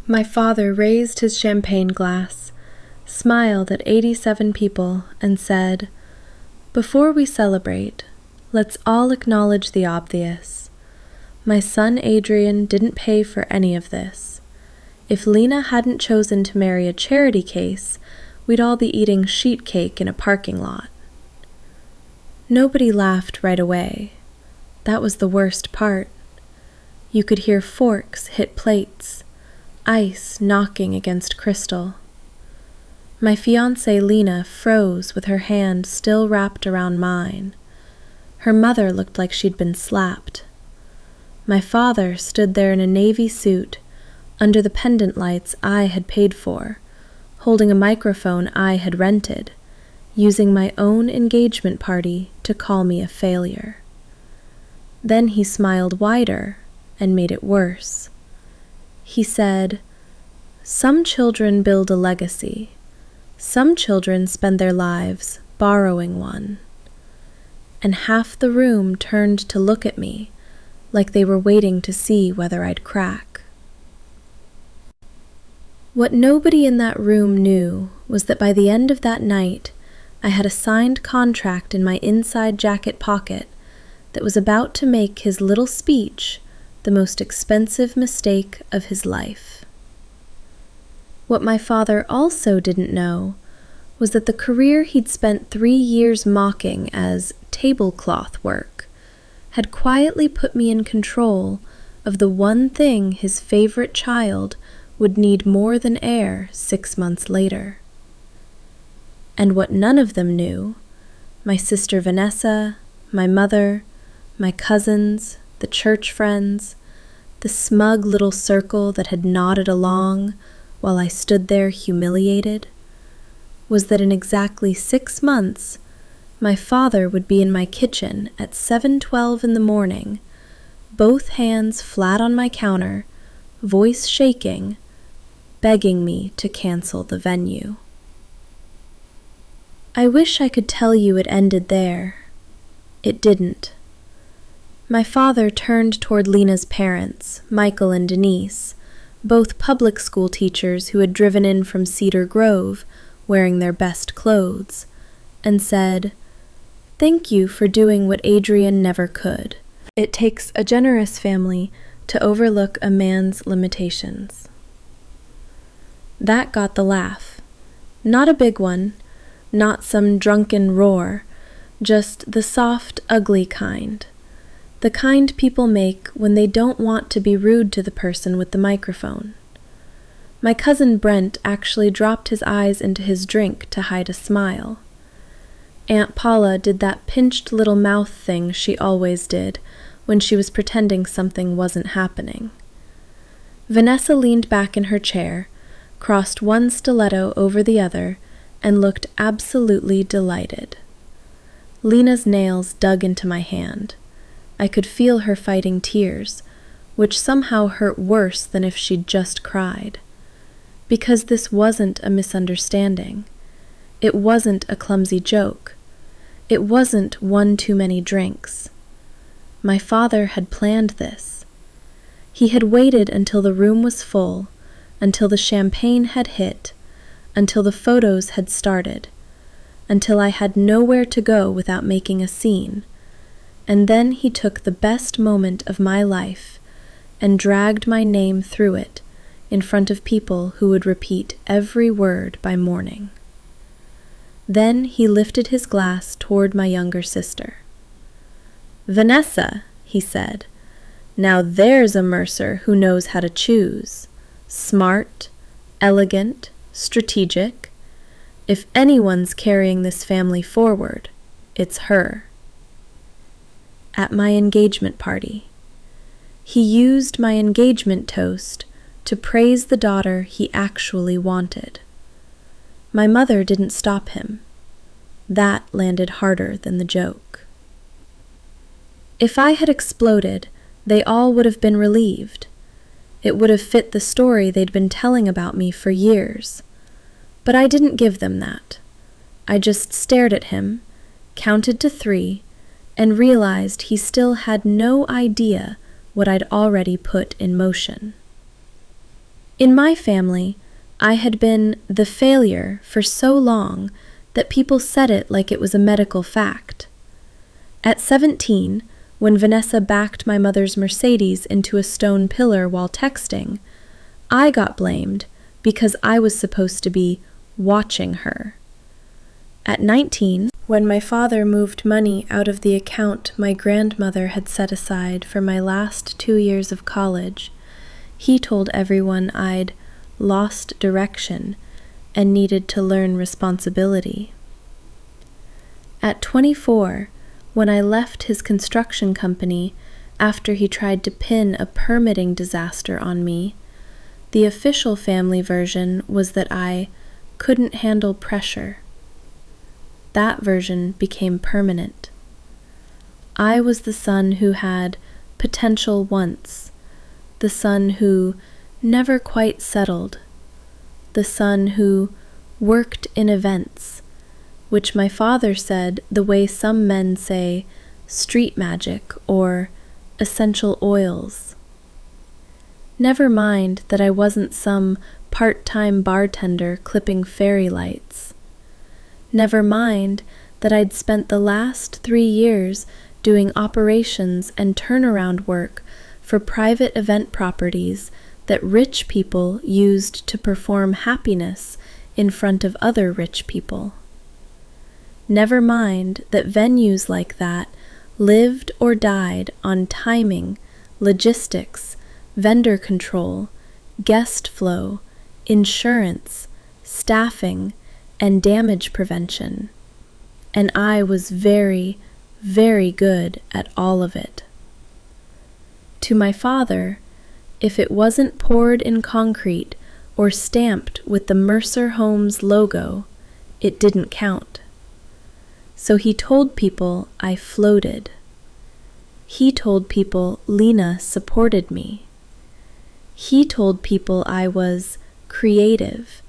My father raised his champagne glass, smiled at 87 people, and said, "Before we celebrate, let's all acknowledge the obvious. My son Adrian didn't pay for any of this. If Lena hadn't chosen to marry a charity case, we'd all be eating sheet cake in a parking lot." Nobody laughed right away. That was the worst part. You could hear forks hit plates, ice knocking against crystal. My fiancée Lena froze with her hand still wrapped around mine. Her mother looked like she'd been slapped. My father stood there in a navy suit, under the pendant lights I had paid for, holding a microphone I had rented, using my own engagement party to call me a failure. Then he smiled wider and made it worse. He said, "Some children build a legacy. Some children spend their lives borrowing one." And half the room turned to look at me, like they were waiting to see whether I'd crack. What nobody in that room knew was that by the end of that night, I had a signed contract in my inside jacket pocket that was about to make his little speech the most expensive mistake of his life. What my father also didn't know was that the career he'd spent 3 years mocking as tablecloth work had quietly put me in control of the one thing his favorite child would need more than air 6 months later. And what none of them knew, my sister Vanessa, my mother, my cousins, the church friends, the smug little circle that had nodded along while I stood there humiliated, was that in exactly 6 months, my father would be in my kitchen at 7:12 in the morning, both hands flat on my counter, voice shaking, begging me to cancel the venue. I wish I could tell you it ended there. It didn't. My father turned toward Lena's parents, Michael and Denise, both public school teachers who had driven in from Cedar Grove wearing their best clothes, and said, "Thank you for doing what Adrian never could. It takes a generous family to overlook a man's limitations." That got the laugh. Not a big one, not some drunken roar, just the soft, ugly kind. The kind people make when they don't want to be rude to the person with the microphone. My cousin Brent actually dropped his eyes into his drink to hide a smile. Aunt Paula did that pinched little mouth thing she always did when she was pretending something wasn't happening. Vanessa leaned back in her chair, crossed one stiletto over the other, and looked absolutely delighted. Lena's nails dug into my hand. I could feel her fighting tears, which somehow hurt worse than if she'd just cried. Because this wasn't a misunderstanding. It wasn't a clumsy joke. It wasn't one too many drinks. My father had planned this. He had waited until the room was full, until the champagne had hit, until the photos had started, until I had nowhere to go without making a scene, and then he took the best moment of my life and dragged my name through it in front of people who would repeat every word by morning. Then he lifted his glass toward my younger sister. "Vanessa," he said, "now there's a Mercer who knows how to choose. Smart, elegant, strategic. If anyone's carrying this family forward, it's her." At my engagement party, he used my engagement toast to praise the daughter he actually wanted. My mother didn't stop him. That landed harder than the joke. If I had exploded, they all would have been relieved. It would have fit the story they'd been telling about me for years. But I didn't give them that. I just stared at him, counted to 3, and realized he still had no idea what I'd already put in motion. In my family, I had been the failure for so long that people said it like it was a medical fact. At 17, when Vanessa backed my mother's Mercedes into a stone pillar while texting, I got blamed because I was supposed to be watching her. At 19, when my father moved money out of the account my grandmother had set aside for my last 2 years of college, he told everyone I'd lost direction and needed to learn responsibility. At 24, when I left his construction company after he tried to pin a permitting disaster on me, the official family version was that I couldn't handle pressure. That version became permanent. I was the son who had potential once, the son who never quite settled, the son who worked in events, which my father said the way some men say street magic or essential oils. Never mind that I wasn't some part-time bartender clipping fairy lights. Never mind that I'd spent the last 3 years doing operations and turnaround work for private event properties that rich people used to perform happiness in front of other rich people. Never mind that venues like that lived or died on timing, logistics, vendor control, guest flow, insurance, staffing, and damage prevention. And I was very, very good at all of it. To my father, if it wasn't poured in concrete or stamped with the Mercer Homes logo, it didn't count. So he told people I floated. He told people Lena supported me. He told people I was creative,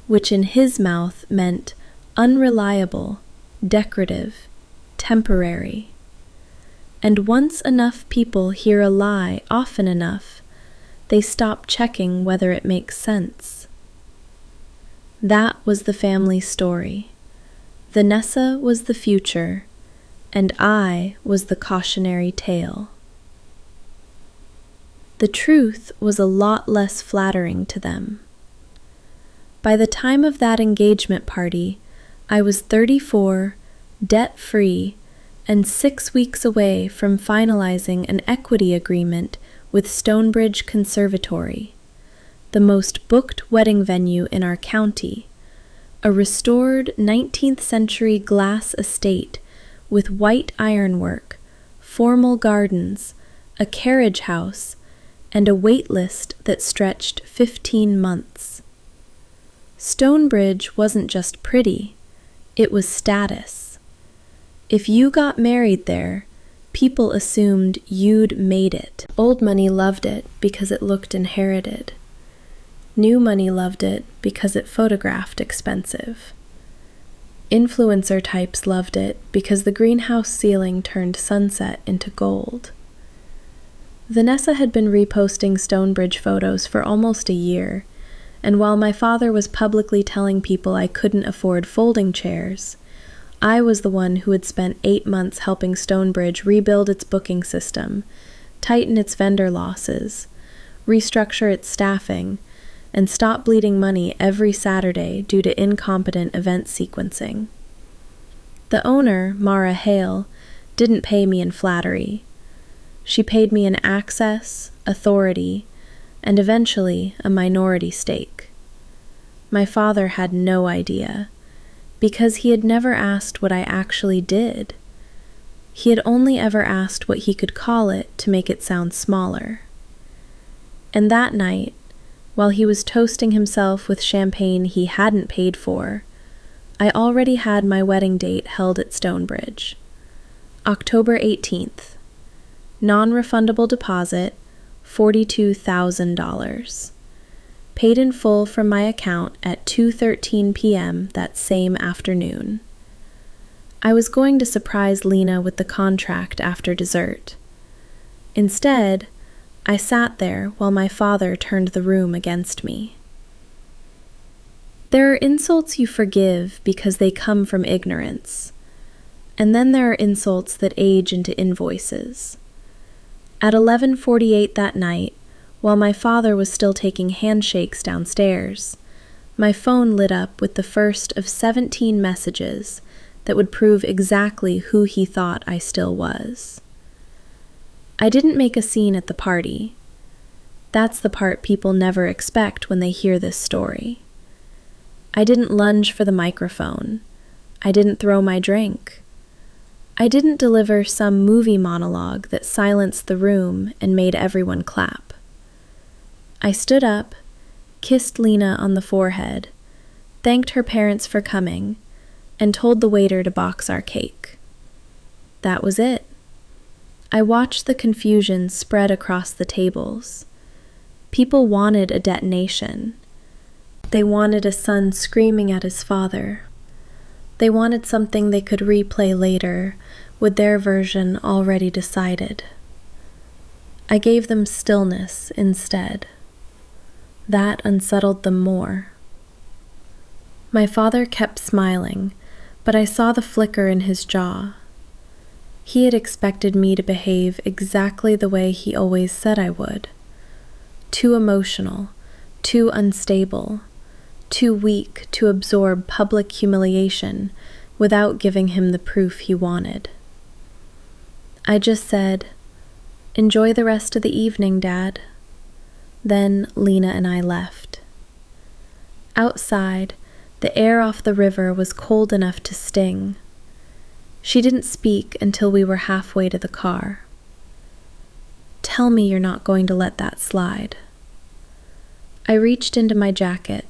which in his mouth meant unreliable, decorative, temporary. And once enough people hear a lie often enough, they stop checking whether it makes sense. That was the family story. Vanessa was the future, and I was the cautionary tale. The truth was a lot less flattering to them. By the time of that engagement party, I was 34, debt-free, and 6 weeks away from finalizing an equity agreement with Stonebridge Conservatory, the most booked wedding venue in our county, a restored 19th century glass estate with white ironwork, formal gardens, a carriage house, and a wait list that stretched 15 months. Stonebridge wasn't just pretty, it was status. If you got married there, people assumed you'd made it. Old money loved it because it looked inherited. New money loved it because it photographed expensive. Influencer types loved it because the greenhouse ceiling turned sunset into gold. Vanessa had been reposting Stonebridge photos for almost a year, and while my father was publicly telling people I couldn't afford folding chairs, I was the one who had spent 8 months helping Stonebridge rebuild its booking system, tighten its vendor losses, restructure its staffing, and stop bleeding money every Saturday due to incompetent event sequencing. The owner, Mara Hale, didn't pay me in flattery. She paid me in access, authority, and eventually a minority stake. My father had no idea, because he had never asked what I actually did. He had only ever asked what he could call it to make it sound smaller. And that night, while he was toasting himself with champagne he hadn't paid for, I already had my wedding date held at Stonebridge. October 18th. Non-refundable deposit, $42,000. Paid in full from my account at 2:13 p.m. that same afternoon. I was going to surprise Lena with the contract after dessert. Instead, I sat there while my father turned the room against me. There are insults you forgive because they come from ignorance, and then there are insults that age into invoices. At 11:48 that night, while my father was still taking handshakes downstairs, my phone lit up with the first of 17 messages that would prove exactly who he thought I still was. I didn't make a scene at the party. That's the part people never expect when they hear this story. I didn't lunge for the microphone. I didn't throw my drink. I didn't deliver some movie monologue that silenced the room and made everyone clap. I stood up, kissed Lena on the forehead, thanked her parents for coming, and told the waiter to box our cake. That was it. I watched the confusion spread across the tables. People wanted a detonation. They wanted a son screaming at his father. They wanted something they could replay later, with their version already decided. I gave them stillness instead. That unsettled them more. My father kept smiling, but I saw the flicker in his jaw. He had expected me to behave exactly the way he always said I would. Too emotional, too unstable, too weak to absorb public humiliation without giving him the proof he wanted. I just said, "Enjoy the rest of the evening, Dad." Then Lena and I left. Outside, the air off the river was cold enough to sting. She didn't speak until we were halfway to the car. "Tell me you're not going to let that slide." I reached into my jacket,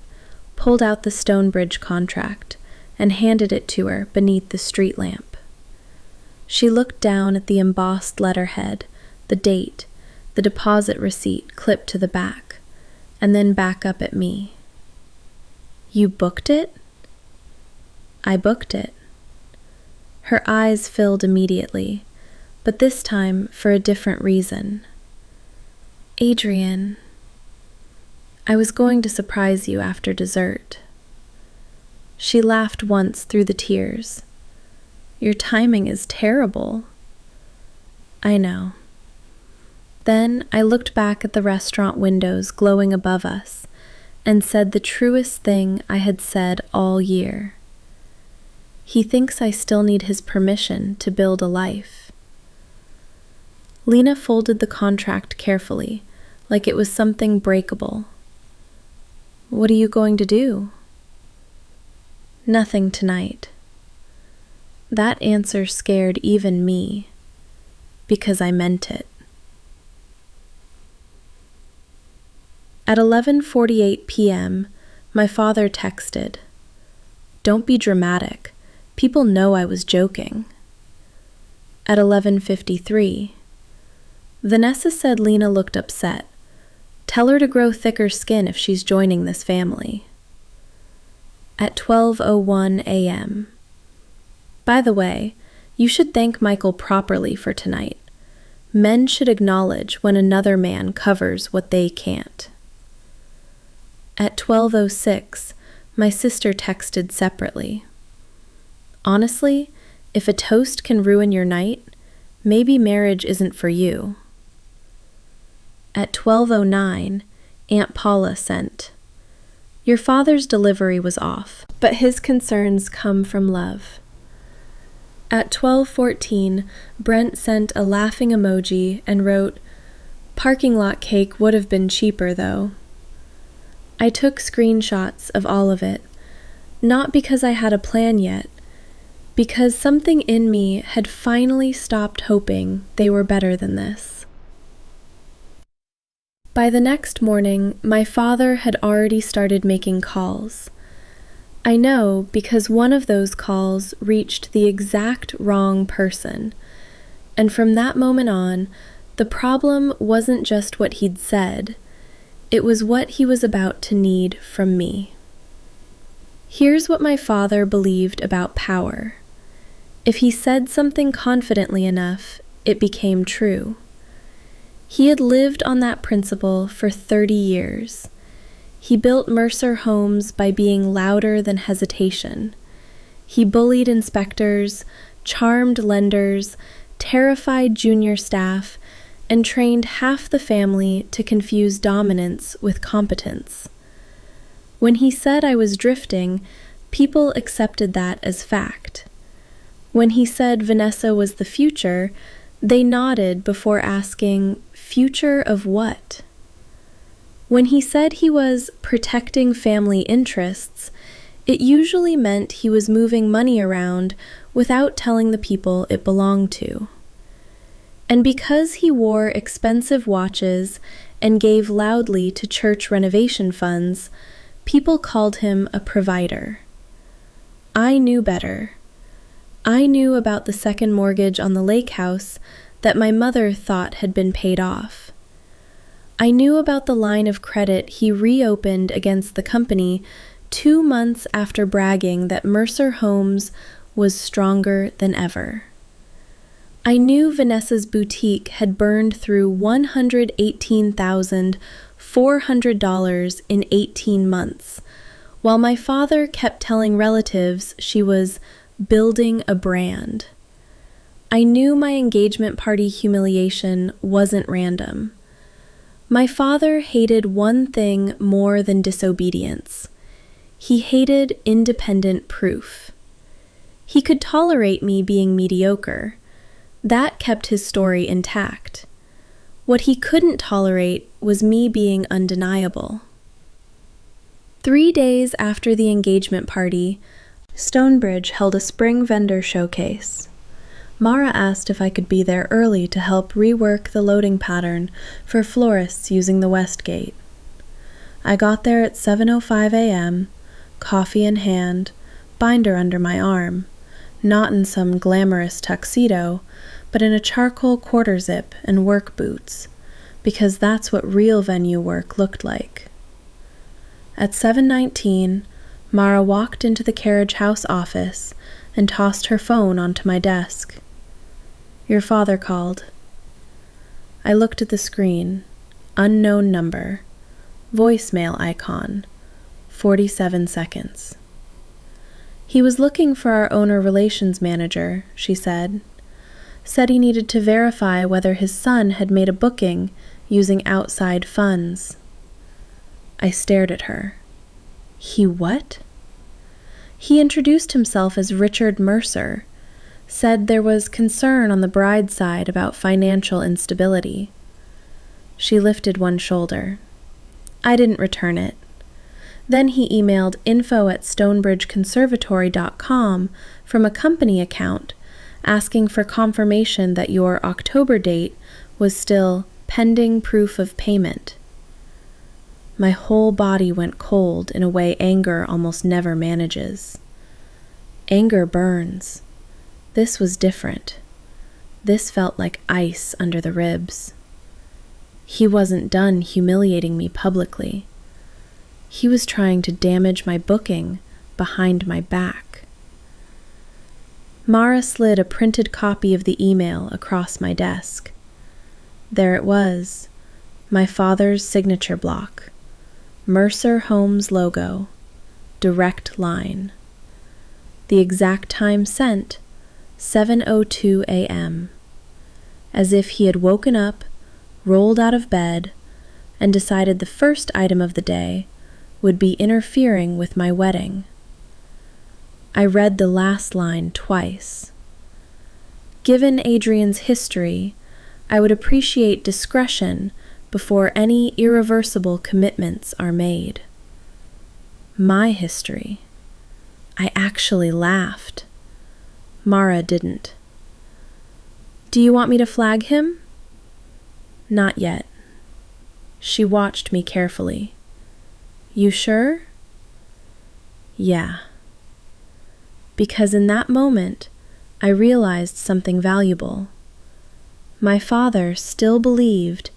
pulled out the Stonebridge contract, and handed it to her beneath the street lamp. She looked down at the embossed letterhead, the date, the deposit receipt clipped to the back, and then back up at me. "You booked it?" "I booked it." Her eyes filled immediately, but this time for a different reason. "Adrian, I was going to surprise you after dessert." She laughed once through the tears. "Your timing is terrible." "I know." Then I looked back at the restaurant windows glowing above us and said the truest thing I had said all year. He thinks I still need his permission to build a life. Lena folded the contract carefully, like it was something breakable. "What are you going to do?" "Nothing tonight." That answer scared even me, because I meant it. At 11:48 p.m., my father texted, "Don't be dramatic. People know I was joking." At 11:53, "Vanessa said Lena looked upset. Tell her to grow thicker skin if she's joining this family." At 12:01 a.m., "By the way, you should thank Michael properly for tonight. Men should acknowledge when another man covers what they can't." At 12:06, my sister texted separately, "Honestly, if a toast can ruin your night, maybe marriage isn't for you." At 12:09, Aunt Paula sent, "Your father's delivery was off, but his concerns come from love." At 12:14, Brent sent a laughing emoji and wrote, "Parking lot cake would have been cheaper, though." I took screenshots of all of it, not because I had a plan yet, because something in me had finally stopped hoping they were better than this. By the next morning, my father had already started making calls. I know because one of those calls reached the exact wrong person, and from that moment on, the problem wasn't just what he'd said, it was what he was about to need from me. Here's what my father believed about power. If he said something confidently enough, it became true. He had lived on that principle for 30 years. He built Mercer homes by being louder than hesitation. He bullied inspectors, charmed lenders, terrified junior staff, and trained half the family to confuse dominance with competence. When he said I was drifting, people accepted that as fact. When he said Vanessa was the future, they nodded before asking, future of what? When he said he was protecting family interests, it usually meant he was moving money around without telling the people it belonged to. And because he wore expensive watches and gave loudly to church renovation funds, people called him a provider. I knew better. I knew about the second mortgage on the lake house that my mother thought had been paid off. I knew about the line of credit he reopened against the company 2 months after bragging that Mercer Homes was stronger than ever. I knew Vanessa's boutique had burned through $118,400 in 18 months, while my father kept telling relatives she was building a brand. I knew my engagement party humiliation wasn't random. My father hated one thing more than disobedience. He hated independent proof. He could tolerate me being mediocre. That kept his story intact. What he couldn't tolerate was me being undeniable. 3 days after the engagement party, Stonebridge held a spring vendor showcase. Mara asked if I could be there early to help rework the loading pattern for florists using the West Gate. I got there at 7:05 a.m., coffee in hand, binder under my arm, not in some glamorous tuxedo, but in a charcoal quarter zip and work boots, because that's what real venue work looked like. At 7:19, Mara walked into the carriage house office and tossed her phone onto my desk. Your father called. I looked at the screen. Unknown number. Voicemail icon. 47 seconds. He was looking for our owner relations manager, she said. Said he needed to verify whether his son had made a booking using outside funds. I stared at her. He what? He introduced himself as Richard Mercer, said there was concern on the bride's side about financial instability. She lifted one shoulder. I didn't return it. Then he emailed info@stonebridgeconservatory.com from a company account, asking for confirmation that your October date was still pending proof of payment. My whole body went cold in a way anger almost never manages. Anger burns. This was different. This felt like ice under the ribs. He wasn't done humiliating me publicly. He was trying to damage my booking behind my back. Mara slid a printed copy of the email across my desk. There it was, my father's signature block. Mercer Homes logo, direct line. The exact time sent, 7:02 a.m., as if he had woken up, rolled out of bed, and decided the first item of the day would be interfering with my wedding. I read the last line twice. Given Adrian's history, I would appreciate discretion before any irreversible commitments are made. My history. I actually laughed. Mara didn't. Do you want me to flag him? Not yet. She watched me carefully. You sure? Yeah. Because in that moment, I realized something valuable. My father still believed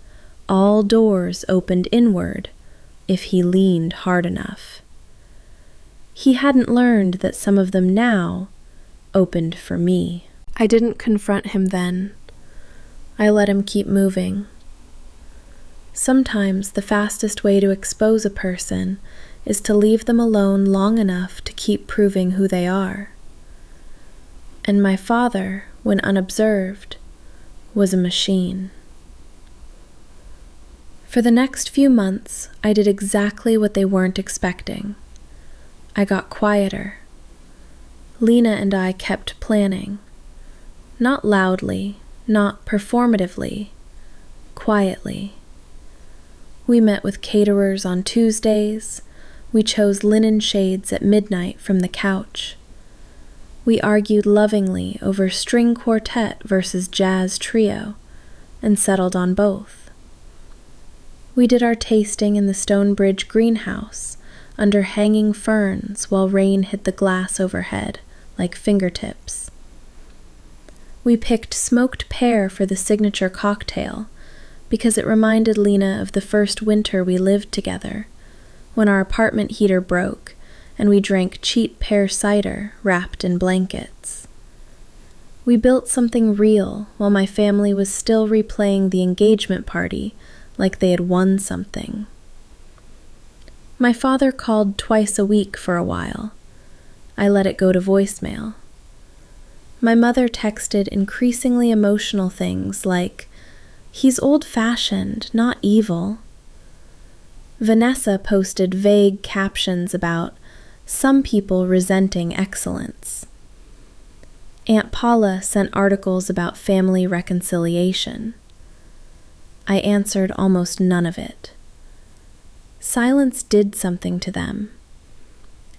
all doors opened inward if he leaned hard enough. He hadn't learned that some of them now opened for me. I didn't confront him then. I let him keep moving. Sometimes the fastest way to expose a person is to leave them alone long enough to keep proving who they are. And my father, when unobserved, was a machine. For the next few months, I did exactly what they weren't expecting. I got quieter. Lena and I kept planning. Not loudly, not performatively, quietly. We met with caterers on Tuesdays. We chose linen shades at midnight from the couch. We argued lovingly over string quartet versus jazz trio and settled on both. We did our tasting in the Stonebridge greenhouse under hanging ferns while rain hit the glass overhead like fingertips. We picked smoked pear for the signature cocktail because it reminded Lena of the first winter we lived together, when our apartment heater broke and we drank cheap pear cider wrapped in blankets. We built something real while my family was still replaying the engagement party like they had won something. My father called twice a week for a while. I let it go to voicemail. My mother texted increasingly emotional things like, "He's old-fashioned, not evil." Vanessa posted vague captions about some people resenting excellence. Aunt Paula sent articles about family reconciliation. I answered almost none of it. Silence did something to them.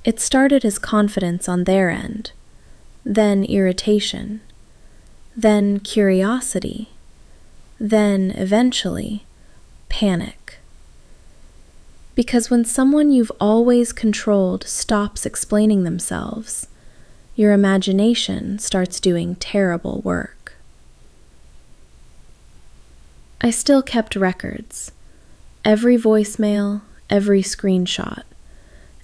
It started as confidence on their end, then irritation, then curiosity, then, eventually, panic. Because when someone you've always controlled stops explaining themselves, your imagination starts doing terrible work. I still kept records. Every voicemail, every screenshot,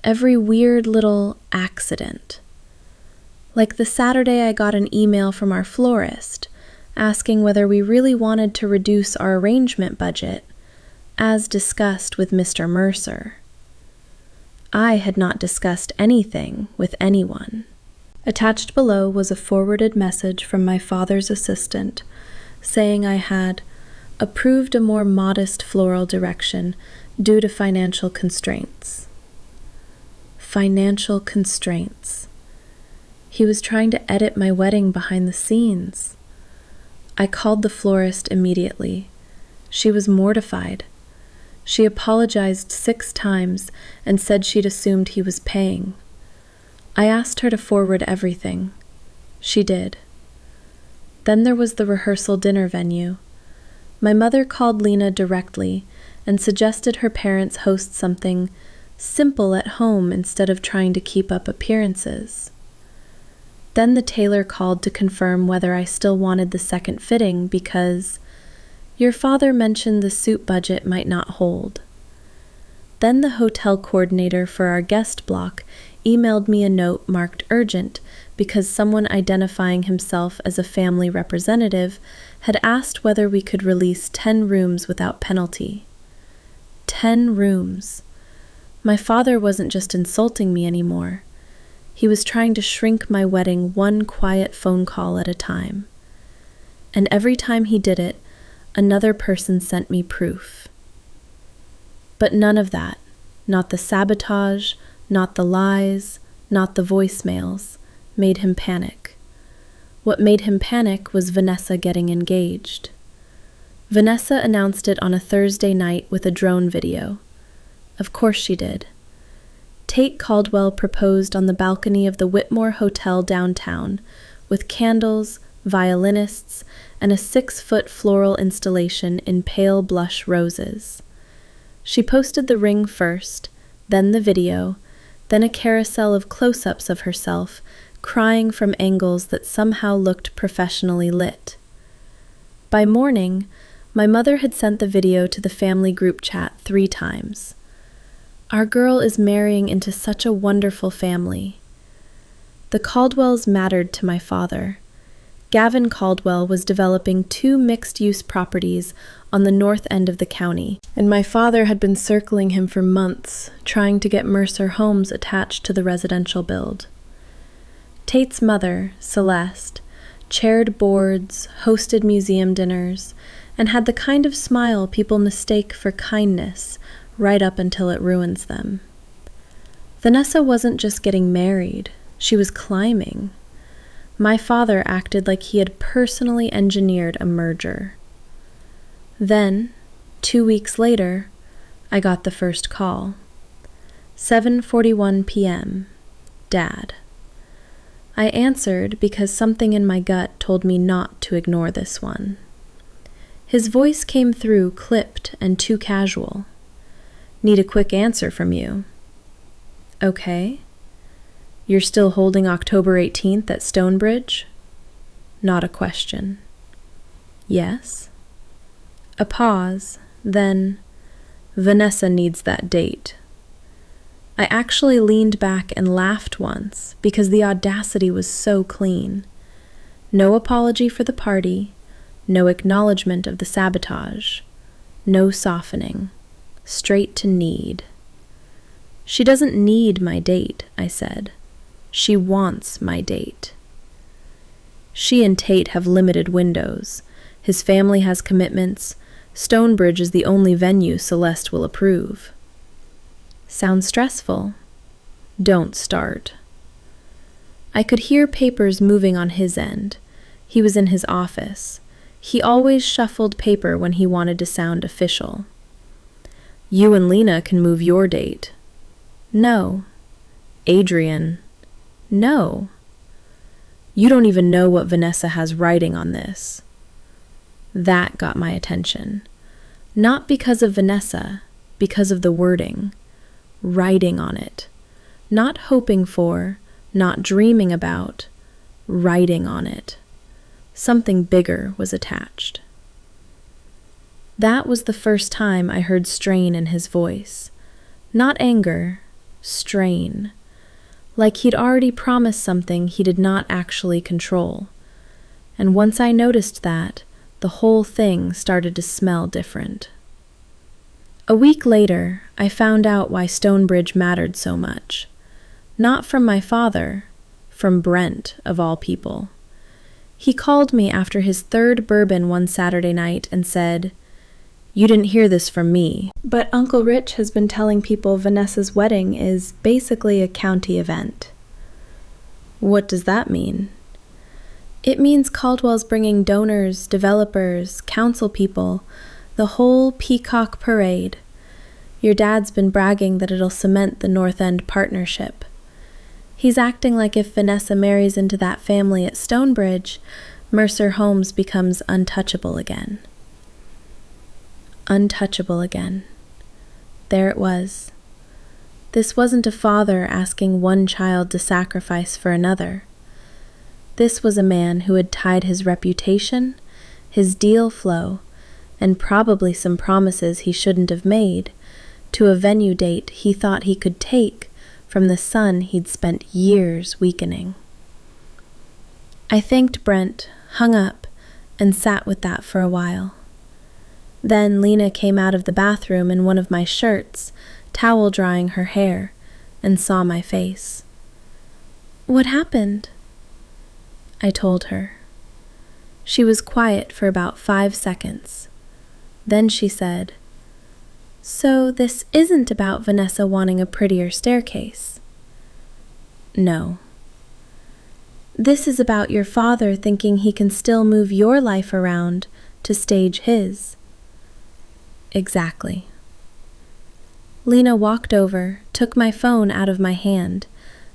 every weird little accident. Like the Saturday I got an email from our florist asking whether we really wanted to reduce our arrangement budget, as discussed with Mr. Mercer. I had not discussed anything with anyone. Attached below was a forwarded message from my father's assistant saying I had approved a more modest floral direction due to financial constraints. Financial constraints. He was trying to edit my wedding behind the scenes. I called the florist immediately. She was mortified. She apologized 6 times and said she'd assumed he was paying. I asked her to forward everything. She did. Then there was the rehearsal dinner venue. My mother called Lena directly and suggested her parents host something simple at home instead of trying to keep up appearances. Then the tailor called to confirm whether I still wanted the second fitting because your father mentioned the suit budget might not hold. Then the hotel coordinator for our guest block emailed me a note marked urgent because someone identifying himself as a family representative had asked whether we could release 10 rooms without penalty. 10 rooms. My father wasn't just insulting me anymore. He was trying to shrink my wedding one quiet phone call at a time. And every time he did it, another person sent me proof. But none of that, not the sabotage, not the lies, not the voicemails, made him panic. What made him panic was Vanessa getting engaged. Vanessa announced it on a Thursday night with a drone video. Of course she did. Tate Caldwell proposed on the balcony of the Whitmore Hotel downtown, with candles, violinists, and a 6-foot floral installation in pale blush roses. She posted the ring first, then the video, then a carousel of close-ups of herself, crying from angles that somehow looked professionally lit. By morning, my mother had sent the video to the family group chat 3 times. Our girl is marrying into such a wonderful family. The Caldwells mattered to my father. Gavin Caldwell was developing 2 mixed-use properties on the north end of the county, and my father had been circling him for months, trying to get Mercer Homes attached to the residential build. Tate's mother, Celeste, chaired boards, hosted museum dinners, and had the kind of smile people mistake for kindness right up until it ruins them. Vanessa wasn't just getting married, she was climbing. My father acted like he had personally engineered a merger. Then, 2 weeks later, I got the first call. 7:41 p.m. Dad. I answered because something in my gut told me not to ignore this one. His voice came through clipped and too casual. Need a quick answer from you. Okay. You're still holding October 18th at Stonebridge? Not a question. Yes. A pause, then, Vanessa needs that date. I actually leaned back and laughed once because the audacity was so clean. No apology for the party, no acknowledgement of the sabotage, no softening, straight to need. She doesn't need my date, I said. She wants my date. She and Tate have limited windows. His family has commitments. Stonebridge is the only venue Celeste will approve. Sounds stressful. Don't start. I could hear papers moving on his end. He was in his office. He always shuffled paper when he wanted to sound official. You and Lena can move your date. No. Adrian. No. You don't even know what Vanessa has writing on this. That got my attention. Not because of Vanessa, because of the wording. Writing on it. Not hoping for, not dreaming about, writing on it. Something bigger was attached. That was the first time I heard strain in his voice. Not anger, strain. Like he'd already promised something he did not actually control. And once I noticed that, the whole thing started to smell different. A week later, I found out why Stonebridge mattered so much. Not from my father, from Brent, of all people. He called me after his 3rd bourbon one Saturday night and said, "You didn't hear this from me, but Uncle Rich has been telling people Vanessa's wedding is basically a county event." What does that mean? It means Caldwell's bringing donors, developers, council people, the whole peacock parade. Your dad's been bragging that it'll cement the North End partnership. He's acting like if Vanessa marries into that family at Stonebridge, Mercer Homes becomes untouchable again. Untouchable again. There it was. This wasn't a father asking one child to sacrifice for another. This was a man who had tied his reputation, his deal flow, and probably some promises he shouldn't have made, to a venue date he thought he could take from the son he'd spent years weakening. I thanked Brent, hung up, and sat with that for a while. Then Lena came out of the bathroom in one of my shirts, towel drying her hair, and saw my face. "What happened?" I told her. She was quiet for about 5 seconds. Then she said, "So this isn't about Vanessa wanting a prettier staircase?" "No." "This is about your father thinking he can still move your life around to stage his." "Exactly." Lena walked over, took my phone out of my hand,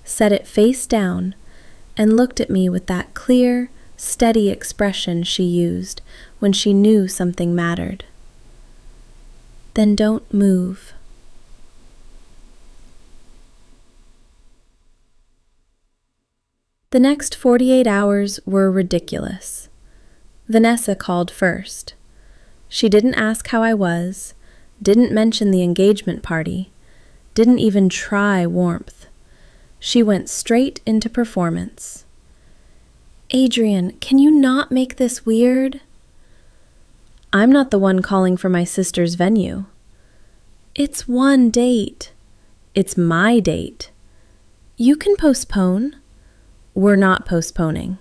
set it face down, and looked at me with that clear, steady expression she used when she knew something mattered. "Then don't move." The next 48 hours were ridiculous. Vanessa called first. She didn't ask how I was, didn't mention the engagement party, didn't even try warmth. She went straight into performance. Adrian, can you not make this weird? I'm not the one calling for my sister's venue. It's one date. It's my date. You can postpone. We're not postponing.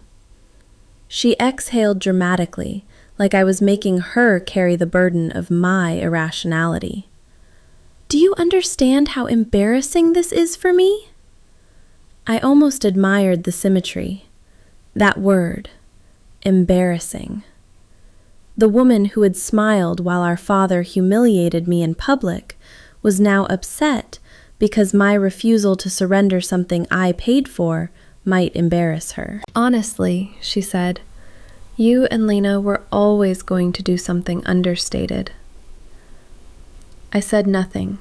She exhaled dramatically, like I was making her carry the burden of my irrationality. Do you understand how embarrassing this is for me? I almost admired the symmetry. That word, embarrassing. The woman who had smiled while our father humiliated me in public was now upset because my refusal to surrender something I paid for might embarrass her. Honestly, she said, you and Lena were always going to do something understated. I said nothing.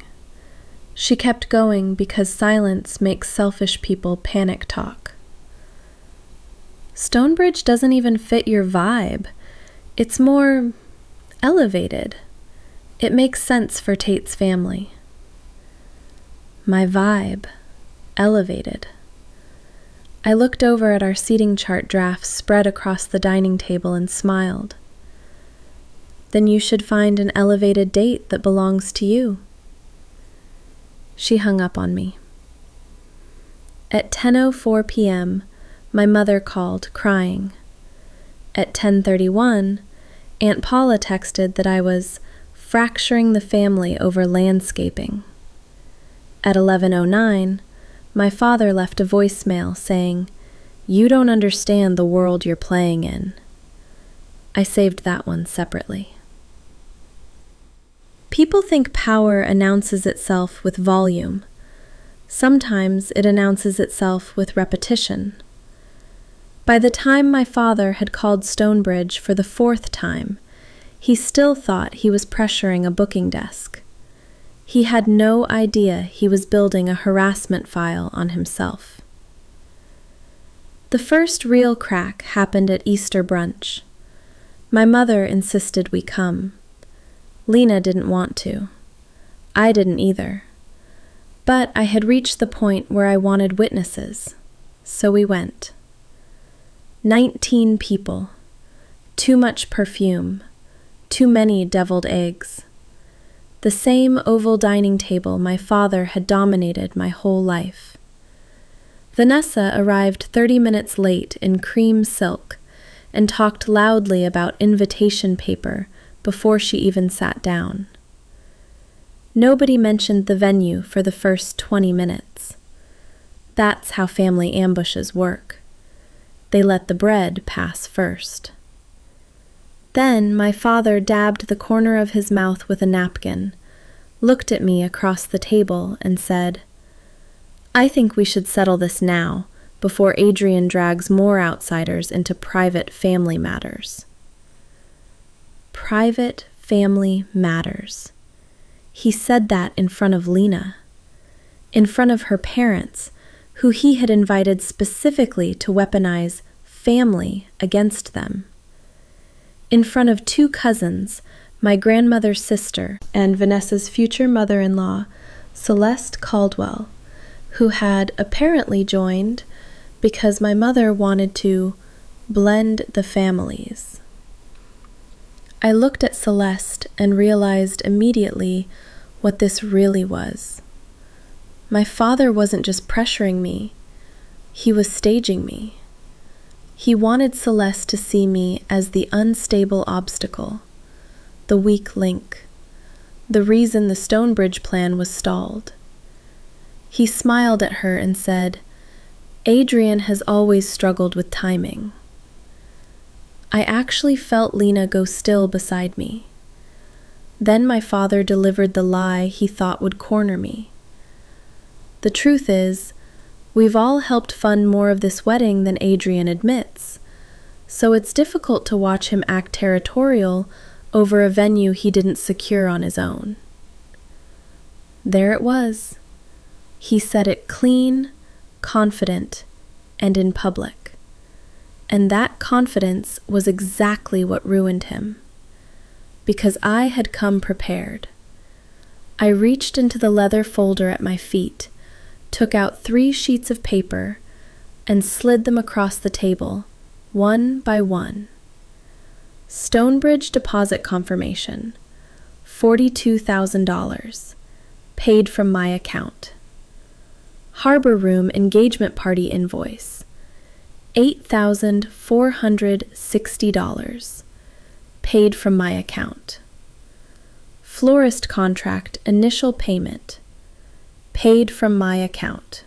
She kept going because silence makes selfish people panic talk. Stonebridge doesn't even fit your vibe. It's more elevated. It makes sense for Tate's family. My vibe, elevated. I looked over at our seating chart drafts spread across the dining table and smiled. Then you should find an elevated date that belongs to you. She hung up on me. At 10:04 p.m., my mother called, crying. At 10:31, Aunt Paula texted that I was fracturing the family over landscaping. At 11:09, my father left a voicemail saying, "You don't understand the world you're playing in." I saved that one separately. People think power announces itself with volume. Sometimes it announces itself with repetition. By the time my father had called Stonebridge for the 4th time, he still thought he was pressuring a booking desk. He had no idea he was building a harassment file on himself. The first real crack happened at Easter brunch. My mother insisted we come. Lena didn't want to. I didn't either. But I had reached the point where I wanted witnesses, so we went. 19 people. Too much perfume. Too many deviled eggs. The same oval dining table my father had dominated my whole life. Vanessa arrived 30 minutes late in cream silk and talked loudly about invitation paper before she even sat down. Nobody mentioned the venue for the first 20 minutes. That's how family ambushes work. They let the bread pass first. Then my father dabbed the corner of his mouth with a napkin, looked at me across the table, and said, "I think we should settle this now, before Adrian drags more outsiders into private family matters." Private family matters. He said that in front of Lena, in front of her parents, who he had invited specifically to weaponize family against them. In front of 2 cousins, my grandmother's sister and Vanessa's future mother-in-law, Celeste Caldwell, who had apparently joined because my mother wanted to blend the families. I looked at Celeste and realized immediately what this really was. My father wasn't just pressuring me, he was staging me. He wanted Celeste to see me as the unstable obstacle, the weak link, the reason the Stonebridge plan was stalled. He smiled at her and said, "Adrian has always struggled with timing." I actually felt Lena go still beside me. Then my father delivered the lie he thought would corner me. The truth is, we've all helped fund more of this wedding than Adrian admits, so it's difficult to watch him act territorial over a venue he didn't secure on his own. There it was. He said it clean, confident, and in public. And that confidence was exactly what ruined him. Because I had come prepared. I reached into the leather folder at my feet, took out 3 sheets of paper, and slid them across the table, one by one. Stonebridge deposit confirmation, $42,000, paid from my account. Harbor Room engagement party invoice, $8,460, paid from my account. Florist contract initial payment, paid from my account.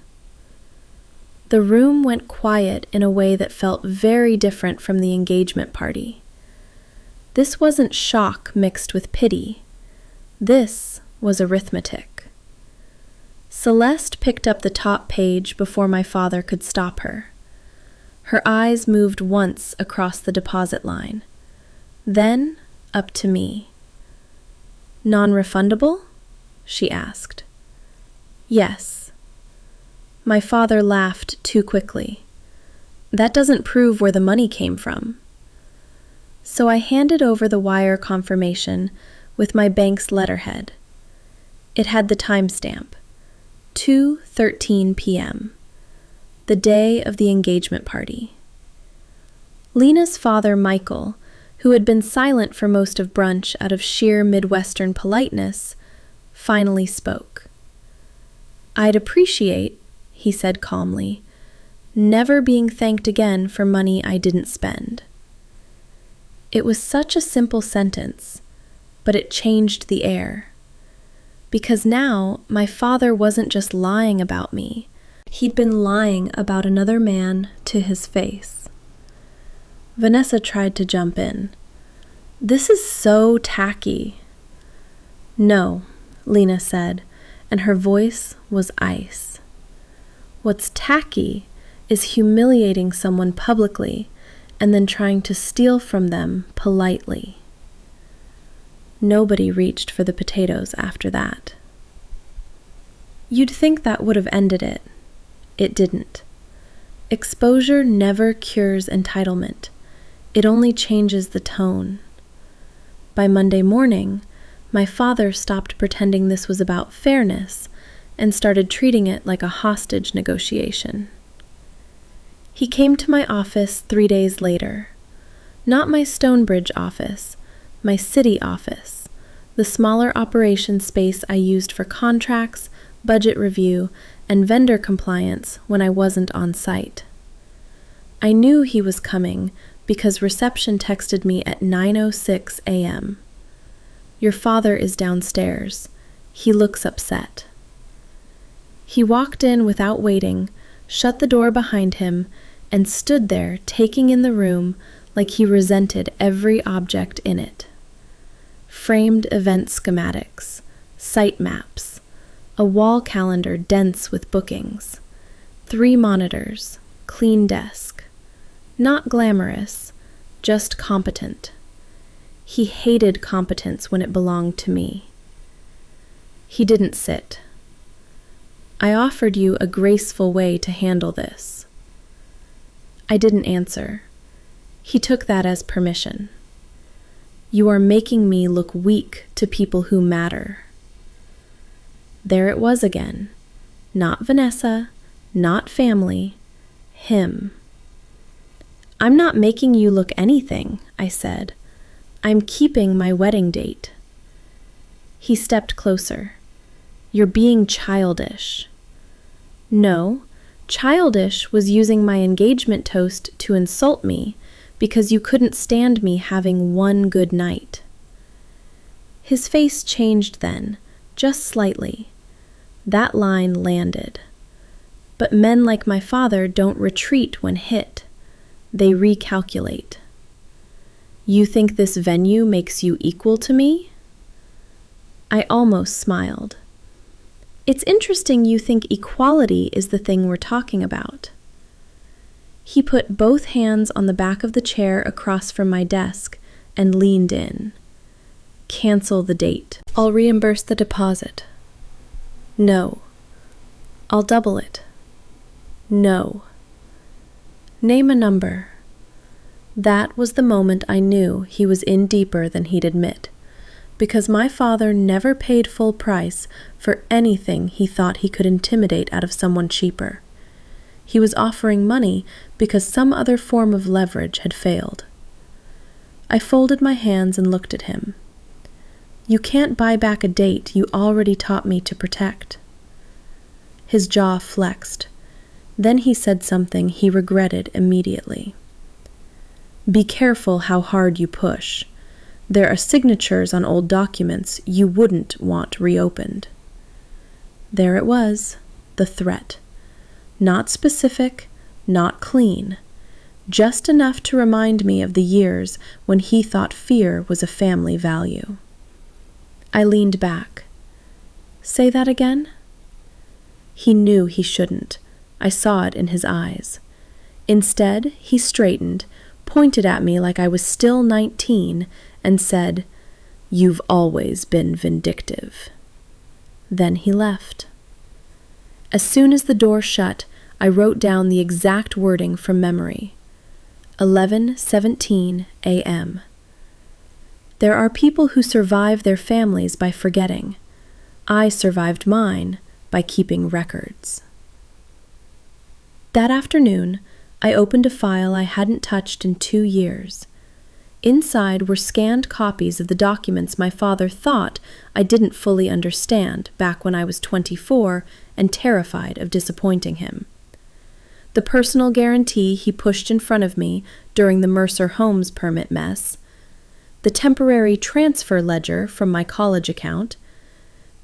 The room went quiet in a way that felt very different from the engagement party. This wasn't shock mixed with pity. This was arithmetic. Celeste picked up the top page before my father could stop her. Her eyes moved once across the deposit line, then up to me. "Non-refundable?" she asked. "Yes." My father laughed too quickly. "That doesn't prove where the money came from." So I handed over the wire confirmation with my bank's letterhead. It had the timestamp, 2:13 p.m., the day of the engagement party. Lena's father, Michael, who had been silent for most of brunch out of sheer Midwestern politeness, finally spoke. "I'd appreciate," he said calmly, "never being thanked again for money I didn't spend." It was such a simple sentence, but it changed the air. Because now my father wasn't just lying about me, he'd been lying about another man to his face. Vanessa tried to jump in. "This is so tacky." "No," Lena said, and her voice was ice. "What's tacky is humiliating someone publicly and then trying to steal from them politely." Nobody reached for the potatoes after that. You'd think that would have ended it. It didn't. Exposure never cures entitlement. It only changes the tone. By Monday morning, my father stopped pretending this was about fairness and started treating it like a hostage negotiation. He came to my office 3 days later. Not my Stonebridge office, my city office, the smaller operation space I used for contracts, budget review, and vendor compliance when I wasn't on site. I knew he was coming because reception texted me at 9:06 a.m. "Your father is downstairs. He looks upset." He walked in without waiting, shut the door behind him, and stood there taking in the room like he resented every object in it. Framed event schematics, site maps, a wall calendar dense with bookings, 3 monitors, clean desk. Not glamorous, just competent. He hated competence when it belonged to me. He didn't sit. "I offered you a graceful way to handle this." I didn't answer. He took that as permission. "You are making me look weak to people who matter." There it was again. Not Vanessa, not family, him. "I'm not making you look anything," I said. "I'm keeping my wedding date." He stepped closer. "You're being childish." "No, childish was using my engagement toast to insult me because you couldn't stand me having one good night." His face changed then, just slightly. That line landed. But men like my father don't retreat when hit. They recalculate. "You think this venue makes you equal to me?" I almost smiled. "It's interesting you think equality is the thing we're talking about." He put both hands on the back of the chair across from my desk and leaned in. "Cancel the date. I'll reimburse the deposit." "No." "I'll double it." "No." "Name a number." That was the moment I knew he was in deeper than he'd admit, because my father never paid full price for anything he thought he could intimidate out of someone cheaper. He was offering money because some other form of leverage had failed. I folded my hands and looked at him. You can't buy back a date you already taught me to protect. His jaw flexed. Then he said something he regretted immediately. Be careful how hard you push. There are signatures on old documents you wouldn't want reopened. There it was, the threat. Not specific, not clean. Just enough to remind me of the years when he thought fear was a family value. I leaned back. Say that again? He knew he shouldn't. I saw it in his eyes. Instead, he straightened, pointed at me like I was still 19, and said, You've always been vindictive. Then he left. As soon as the door shut, I wrote down the exact wording from memory. 11:17 a.m. There are people who survive their families by forgetting. I survived mine by keeping records. That afternoon, I opened a file I hadn't touched in 2 years. Inside were scanned copies of the documents my father thought I didn't fully understand back when I was 24 and terrified of disappointing him. The personal guarantee he pushed in front of me during the Mercer Homes permit mess, the temporary transfer ledger from my college account,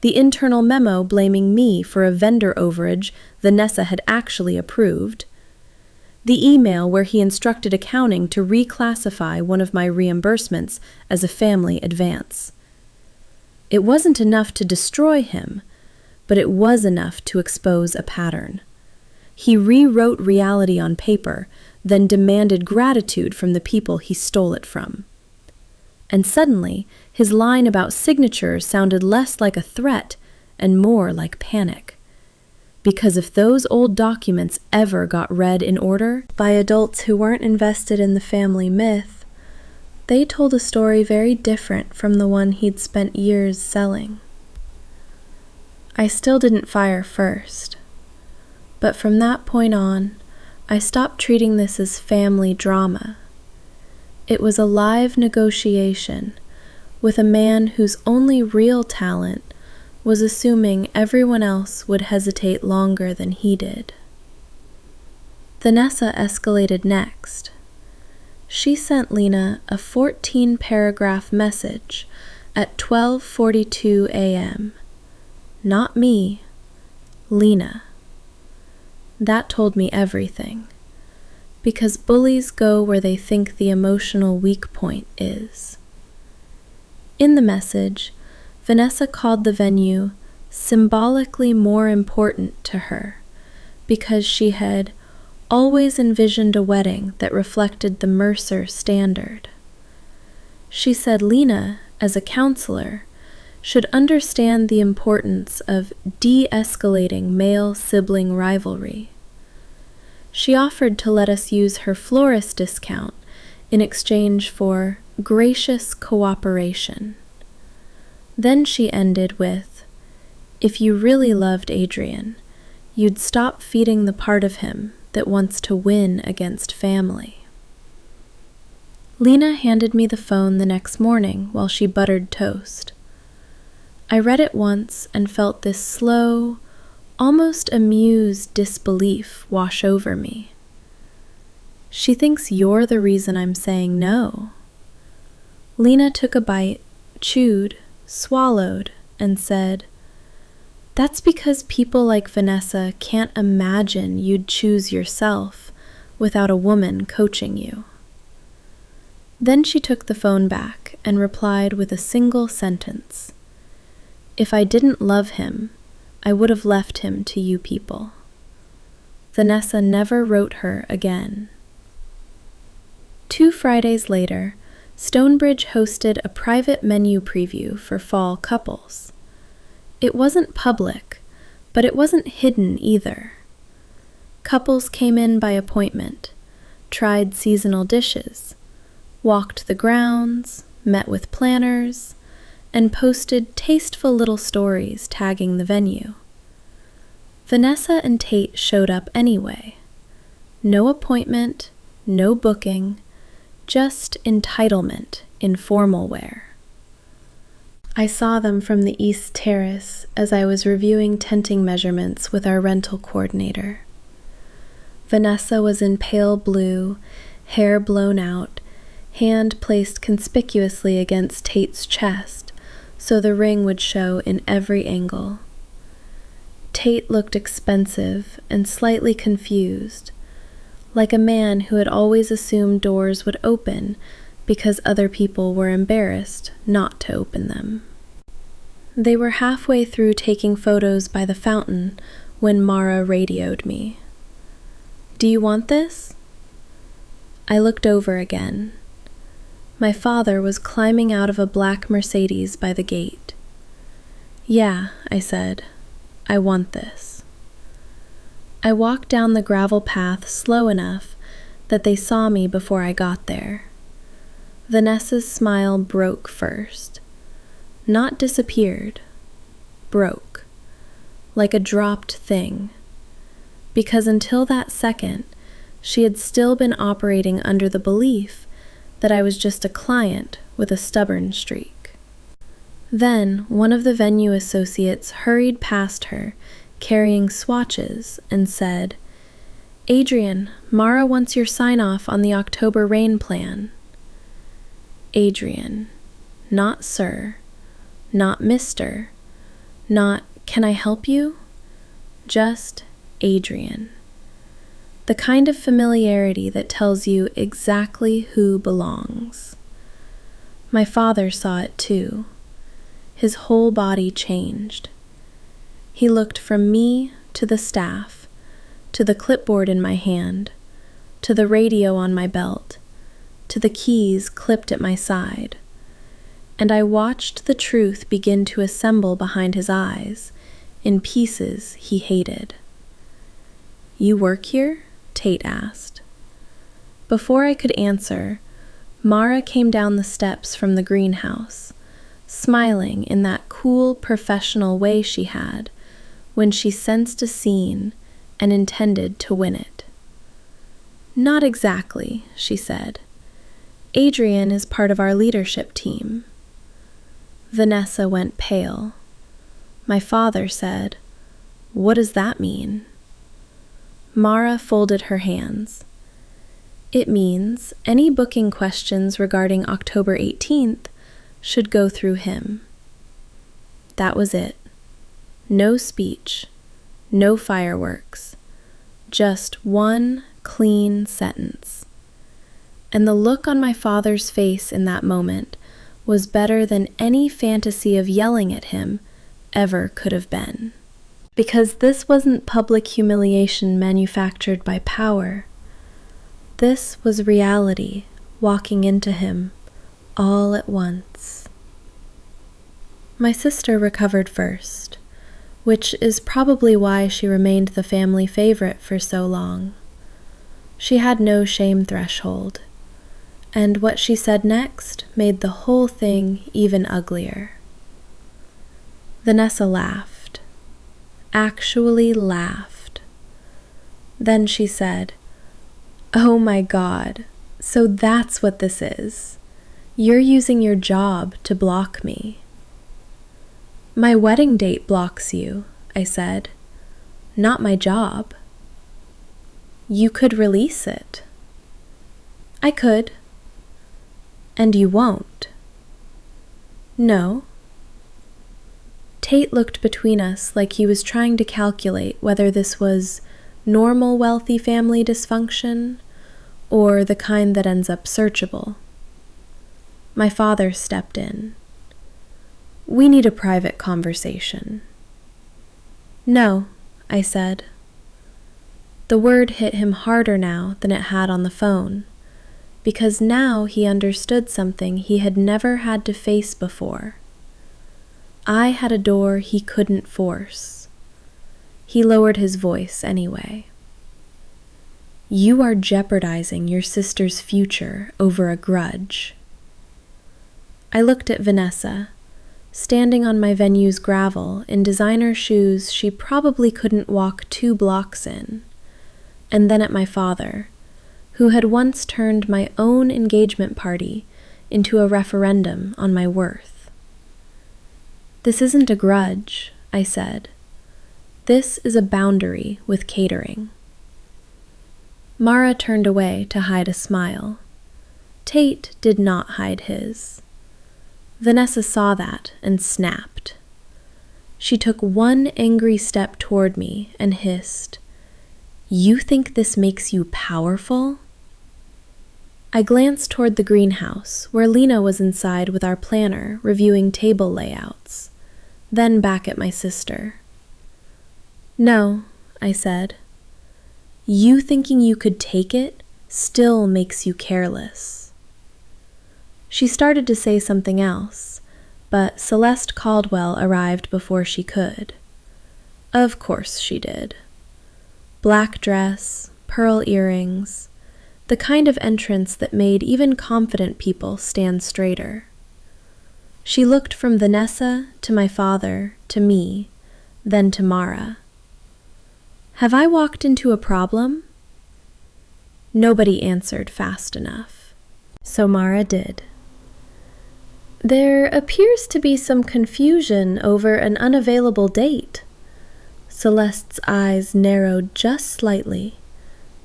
the internal memo blaming me for a vendor overage Vanessa had actually approved, the email where he instructed accounting to reclassify one of my reimbursements as a family advance. It wasn't enough to destroy him, but it was enough to expose a pattern. He rewrote reality on paper, then demanded gratitude from the people he stole it from. And suddenly, his line about signatures sounded less like a threat and more like panic. Because if those old documents ever got read in order by adults who weren't invested in the family myth, they told a story very different from the one he'd spent years selling. I still didn't fire first. But from that point on, I stopped treating this as family drama. It was a live negotiation with a man whose only real talent was assuming everyone else would hesitate longer than he did. Vanessa escalated next. She sent Lena a 14-paragraph message at 12:42 a.m. Not me, Lena. That told me everything, because bullies go where they think the emotional weak point is. In the message, Vanessa called the venue symbolically more important to her because she had always envisioned a wedding that reflected the Mercer standard. She said Lena, as a counselor, should understand the importance of de-escalating male sibling rivalry. She offered to let us use her florist discount in exchange for gracious cooperation. Then she ended with, if you really loved Adrian, you'd stop feeding the part of him that wants to win against family. Lena handed me the phone the next morning while she buttered toast. I read it once and felt this slow, almost amused disbelief wash over me. She thinks you're the reason I'm saying no. Lena took a bite, chewed, swallowed, and said, That's because people like Vanessa can't imagine you'd choose yourself without a woman coaching you. Then she took the phone back and replied with a single sentence. If I didn't love him, I would have left him to you people. Vanessa never wrote her again. 2 Fridays later, Stonebridge hosted a private menu preview for fall couples. It wasn't public, but it wasn't hidden either. Couples came in by appointment, tried seasonal dishes, walked the grounds, met with planners, and posted tasteful little stories tagging the venue. Vanessa and Tate showed up anyway. No appointment, no booking, just entitlement in formal wear. I saw them from the East Terrace as I was reviewing tenting measurements with our rental coordinator. Vanessa was in pale blue, hair blown out, hand placed conspicuously against Tate's chest so the ring would show in every angle. Tate looked expensive and slightly confused, like a man who had always assumed doors would open because other people were embarrassed not to open them. They were halfway through taking photos by the fountain when Mara radioed me. "Do you want this?" I looked over again. My father was climbing out of a black Mercedes by the gate. "Yeah," I said, "I want this." I walked down the gravel path slow enough that they saw me before I got there. Vanessa's smile broke first. Not disappeared. Broke. Like a dropped thing. Because until that second, she had still been operating under the belief that I was just a client with a stubborn streak. Then one of the venue associates hurried past her, carrying swatches, and said, "Adrian, Mara wants your sign-off on the October rain plan." Adrian, not sir, not mister, not "can I help you?" Just Adrian. The kind of familiarity that tells you exactly who belongs. My father saw it too. His whole body changed. He looked from me to the staff, to the clipboard in my hand, to the radio on my belt, to the keys clipped at my side, and I watched the truth begin to assemble behind his eyes, in pieces he hated. "You work here?" Tate asked. Before I could answer, Mara came down the steps from the greenhouse, smiling in that cool, professional way she had when she sensed a scene and intended to win it. "Not exactly," she said. "Adrian is part of our leadership team." Vanessa went pale. My father said, "What does that mean?" Mara folded her hands. "It means any booking questions regarding October 18th should go through him." That was it. No speech, no fireworks, just one clean sentence. And the look on my father's face in that moment was better than any fantasy of yelling at him ever could have been. Because this wasn't public humiliation manufactured by power. This was reality walking into him all at once. My sister recovered first, which is probably why she remained the family favorite for so long. She had no shame threshold, and what she said next made the whole thing even uglier. Vanessa laughed. Actually laughed. Then she said, "Oh my God, so that's what this is. You're using your job to block me." "My wedding date blocks you," I said. "Not my job." "You could release it." "I could." "And you won't." "No." Tate looked between us like he was trying to calculate whether this was normal wealthy family dysfunction or the kind that ends up searchable. My father stepped in. "We need a private conversation." "No," I said. The word hit him harder now than it had on the phone, because now he understood something he had never had to face before. I had a door he couldn't force. He lowered his voice anyway. "You are jeopardizing your sister's future over a grudge." I looked at Vanessa, standing on my venue's gravel in designer shoes she probably couldn't walk 2 blocks in, and then at my father, who had once turned my own engagement party into a referendum on my worth. "This isn't a grudge," I said. "This is a boundary with catering." Mara turned away to hide a smile. Tate did not hide his. Vanessa saw that and snapped. She took one angry step toward me and hissed, "You think this makes you powerful?" I glanced toward the greenhouse, where Lena was inside with our planner reviewing table layouts, then back at my sister. "No," I said. "You thinking you could take it still makes you careless." She started to say something else, but Celeste Caldwell arrived before she could. Of course she did. Black dress, pearl earrings, the kind of entrance that made even confident people stand straighter. She looked from Vanessa to my father to me, then to Mara. "Have I walked into a problem?" Nobody answered fast enough, so Mara did. "There appears to be some confusion over an unavailable date." Celeste's eyes narrowed just slightly,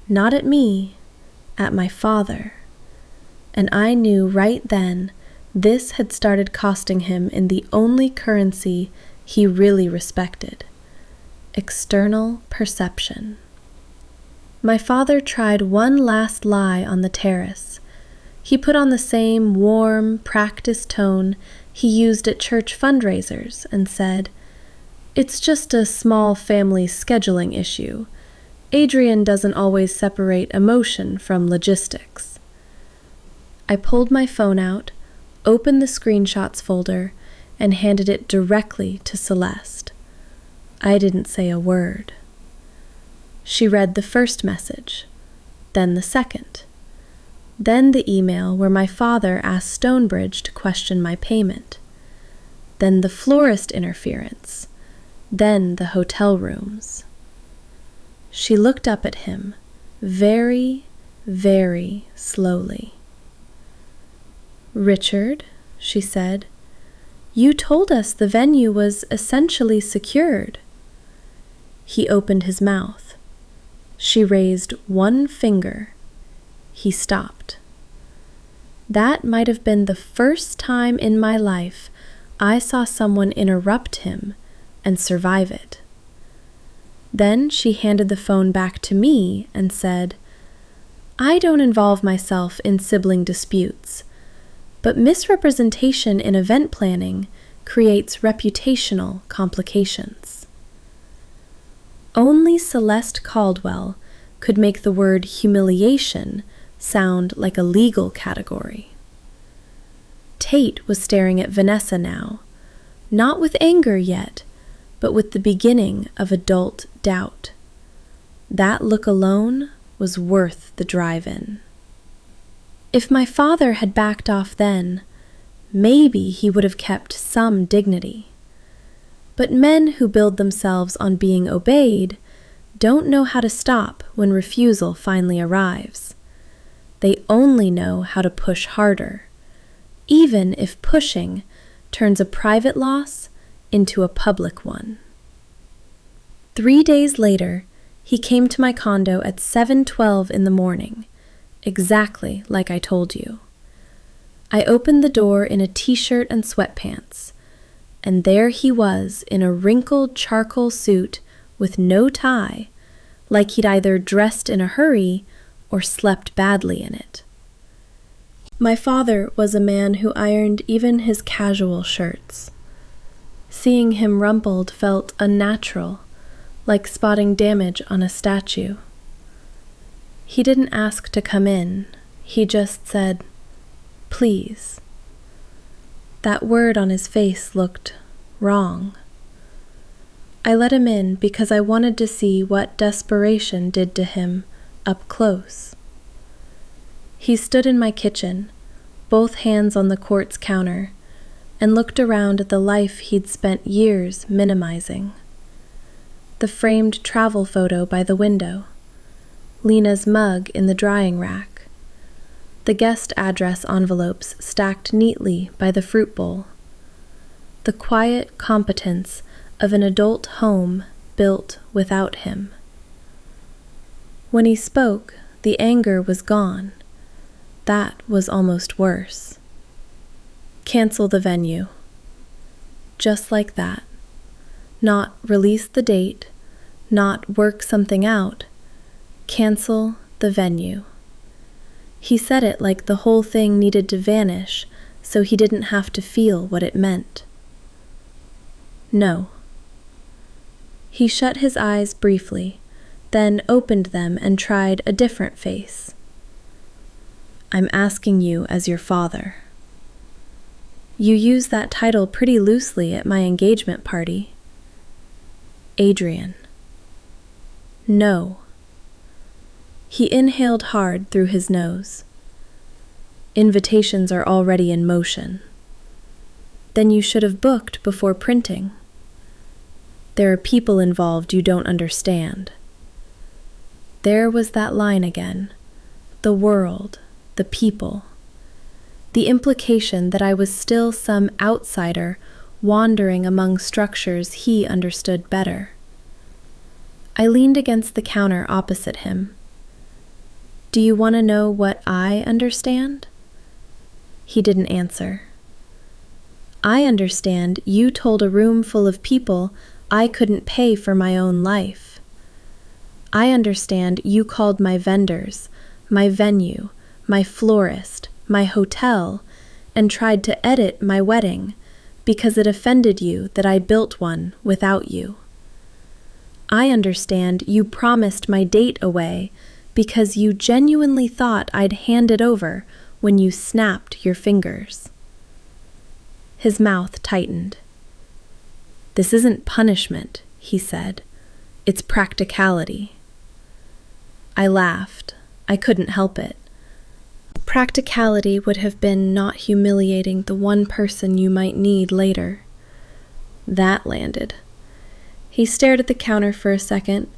not at me, at my father, and I knew right then this had started costing him in the only currency he really respected: external perception. My father tried one last lie on the terrace. He put on the same warm, practiced tone he used at church fundraisers and said, "It's just a small family scheduling issue. Adrian doesn't always separate emotion from logistics." I pulled my phone out, opened the screenshots folder, and handed it directly to Celeste. I didn't say a word. She read the first message, then the second, then the email where my father asked Stonebridge to question my payment, then the florist interference, then the hotel rooms. She looked up at him, very, very slowly. "Richard," she said, "you told us the venue was essentially secured." He opened his mouth. She raised one finger. He stopped. That might have been the first time in my life I saw someone interrupt him and survive it. Then she handed the phone back to me and said, "I don't involve myself in sibling disputes, but misrepresentation in event planning creates reputational complications." Only Celeste Caldwell could make the word humiliation sound like a legal category. Tate was staring at Vanessa now, not with anger yet, but with the beginning of adult doubt. That look alone was worth the drive-in. If my father had backed off then, maybe he would have kept some dignity. But men who build themselves on being obeyed don't know how to stop when refusal finally arrives. They only know how to push harder, even if pushing turns a private loss into a public one. 3 days later, he came to my condo at 7:12 in the morning, exactly like I told you. I opened the door in a t-shirt and sweatpants, and there he was in a wrinkled charcoal suit with no tie, like he'd either dressed in a hurry or slept badly in it. My father was a man who ironed even his casual shirts. Seeing him rumpled felt unnatural, like spotting damage on a statue. He didn't ask to come in, he just said, "Please." That word on his face looked wrong. I let him in because I wanted to see what desperation did to him up close. He stood in my kitchen, both hands on the quartz counter, and looked around at the life he'd spent years minimizing. The framed travel photo by the window, Lena's mug in the drying rack, the guest address envelopes stacked neatly by the fruit bowl, the quiet competence of an adult home built without him. When he spoke, the anger was gone. That was almost worse. Cancel the venue. Just like that. Not release the date, not work something out. Cancel the venue. He said it like the whole thing needed to vanish so he didn't have to feel what it meant. No. He shut his eyes briefly, then opened them and tried a different face. I'm asking you as your father. You use that title pretty loosely at my engagement party. Adrian. No. He inhaled hard through his nose. Invitations are already in motion. Then you should have booked before printing. There are people involved you don't understand. There was that line again. The world, the people. The implication that I was still some outsider wandering among structures he understood better. I leaned against the counter opposite him. Do you want to know what I understand? He didn't answer. I understand you told a room full of people I couldn't pay for my own life. I understand you called my vendors, my venue, my florist, my hotel, and tried to edit my wedding because it offended you that I built one without you. I understand you promised my date away because you genuinely thought I'd hand it over when you snapped your fingers. His mouth tightened. This isn't punishment, he said. It's practicality. I laughed. I couldn't help it. Practicality would have been not humiliating the one person you might need later. That landed. He stared at the counter for a second,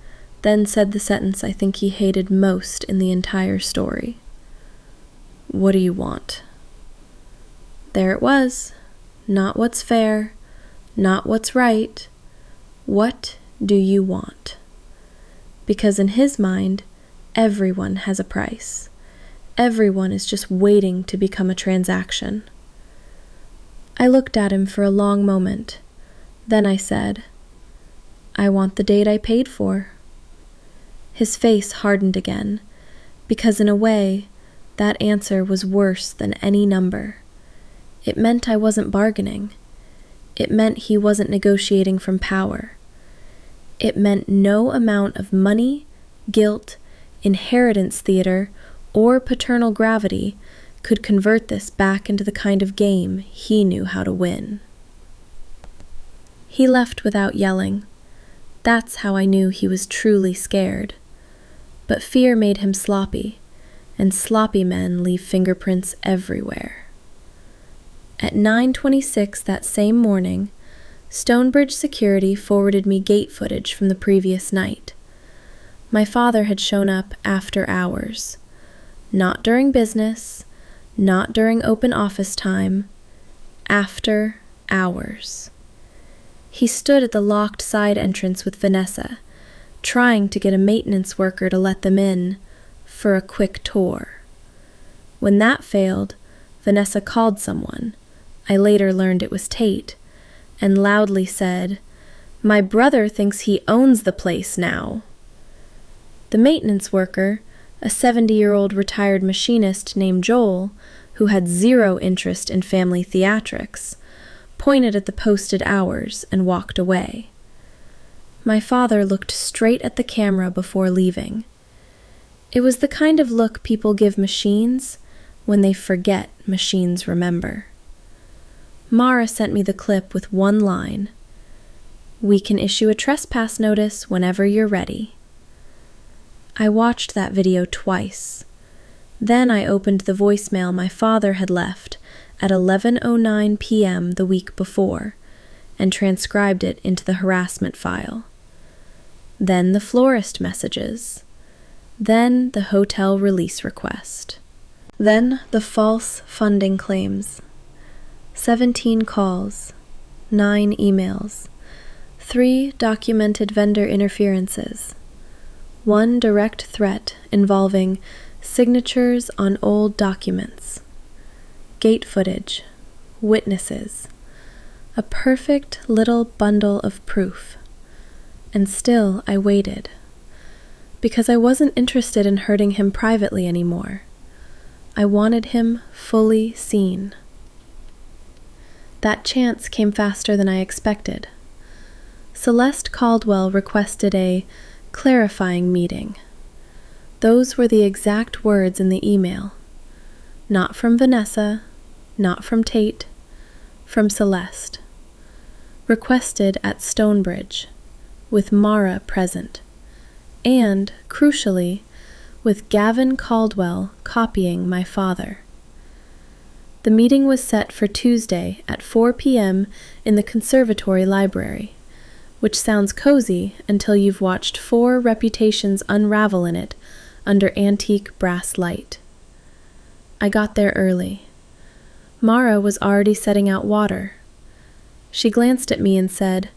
then said the sentence I think he hated most in the entire story. What do you want? There it was. Not what's fair, not what's right. What do you want? Because in his mind, everyone has a price. Everyone is just waiting to become a transaction. I looked at him for a long moment. Then I said, I want the date I paid for. His face hardened again, because in a way, that answer was worse than any number. It meant I wasn't bargaining. It meant he wasn't negotiating from power. It meant no amount of money, guilt, inheritance theater, or paternal gravity could convert this back into the kind of game he knew how to win. He left without yelling. That's how I knew he was truly scared. But fear made him sloppy, and sloppy men leave fingerprints everywhere. At 9:26 that same morning, Stonebridge Security forwarded me gate footage from the previous night. My father had shown up after hours. Not during business, not during open office time, after hours. He stood at the locked side entrance with Vanessa, trying to get a maintenance worker to let them in for a quick tour. When that failed, Vanessa called someone. I later learned it was Tate, and loudly said, "My brother thinks he owns the place now." The maintenance worker, a 70-year-old retired machinist named Joel, who had zero interest in family theatrics, pointed at the posted hours and walked away. My father looked straight at the camera before leaving. It was the kind of look people give machines when they forget machines remember. Mara sent me the clip with one line. "We can issue a trespass notice whenever you're ready." I watched that video twice. Then I opened the voicemail my father had left at 11:09 p.m. the week before and transcribed it into the harassment file. Then the florist messages. Then the hotel release request. Then the false funding claims. 17 calls, 9 emails, 3 documented vendor interferences, 1 direct threat involving signatures on old documents, gate footage, witnesses, a perfect little bundle of proof. And still I waited, because I wasn't interested in hurting him privately anymore. I wanted him fully seen. That chance came faster than I expected. Celeste Caldwell requested a clarifying meeting. Those were the exact words in the email. Not from Vanessa, not from Tate, from Celeste. Requested at Stonebridge, with Mara present, and, crucially, with Gavin Caldwell copying my father. The meeting was set for Tuesday at 4 p.m. in the conservatory library, which sounds cozy until you've watched 4 reputations unravel in it under antique brass light. I got there early. Mara was already setting out water. She glanced at me and said,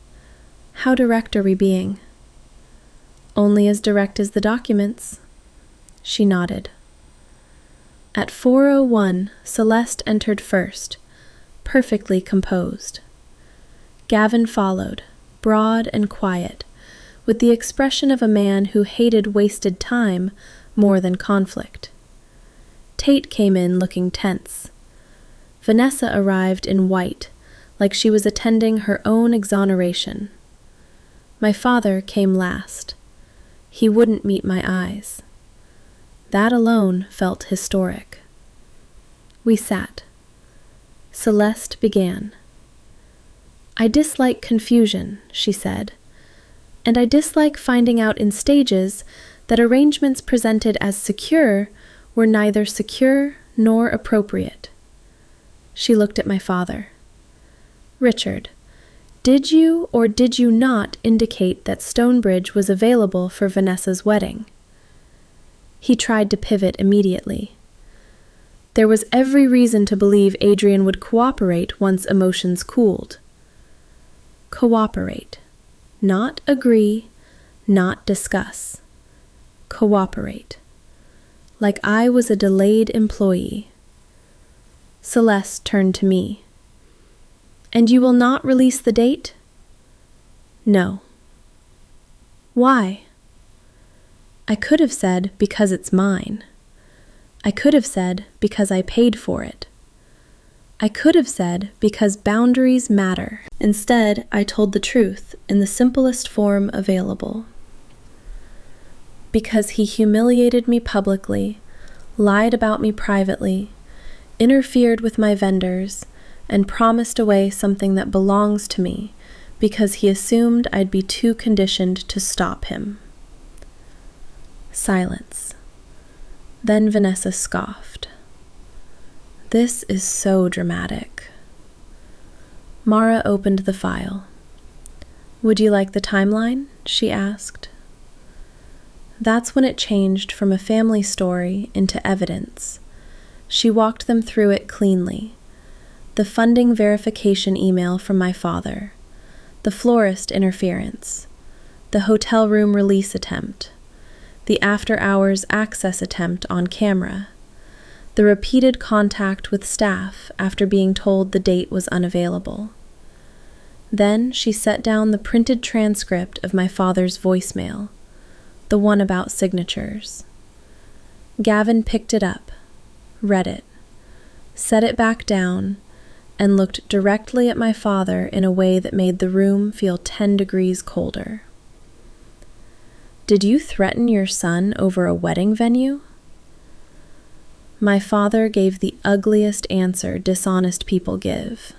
"How direct are we being?" "Only as direct as the documents." She nodded. At 4:01, Celeste entered first, perfectly composed. Gavin followed, broad and quiet, with the expression of a man who hated wasted time more than conflict. Tate came in looking tense. Vanessa arrived in white, like she was attending her own exoneration. My father came last. He wouldn't meet my eyes. That alone felt historic. We sat. Celeste began. "I dislike confusion," she said, "and I dislike finding out in stages that arrangements presented as secure were neither secure nor appropriate." She looked at my father. "Richard, did you or did you not indicate that Stonebridge was available for Vanessa's wedding?" He tried to pivot immediately. There was every reason to believe Adrian would cooperate once emotions cooled. Cooperate. Not agree, not discuss. Cooperate. Like I was a delayed employee. Celeste turned to me. "And you will not release the date?" "No." "Why?" I could have said, because it's mine. I could have said, because I paid for it. I could have said, because boundaries matter. Instead, I told the truth in the simplest form available. Because he humiliated me publicly, lied about me privately, interfered with my vendors, and promised away something that belongs to me because he assumed I'd be too conditioned to stop him. Silence. Then Vanessa scoffed. "This is so dramatic." Mara opened the file. "Would you like the timeline?" she asked. That's when it changed from a family story into evidence. She walked them through it cleanly. The funding verification email from my father, the florist interference, the hotel room release attempt, the after-hours access attempt on camera, the repeated contact with staff after being told the date was unavailable. Then she set down the printed transcript of my father's voicemail, the one about signatures. Gavin picked it up, read it, set it back down, and looked directly at my father in a way that made the room feel 10 degrees colder. "Did you threaten your son over a wedding venue?" My father gave the ugliest answer dishonest people give.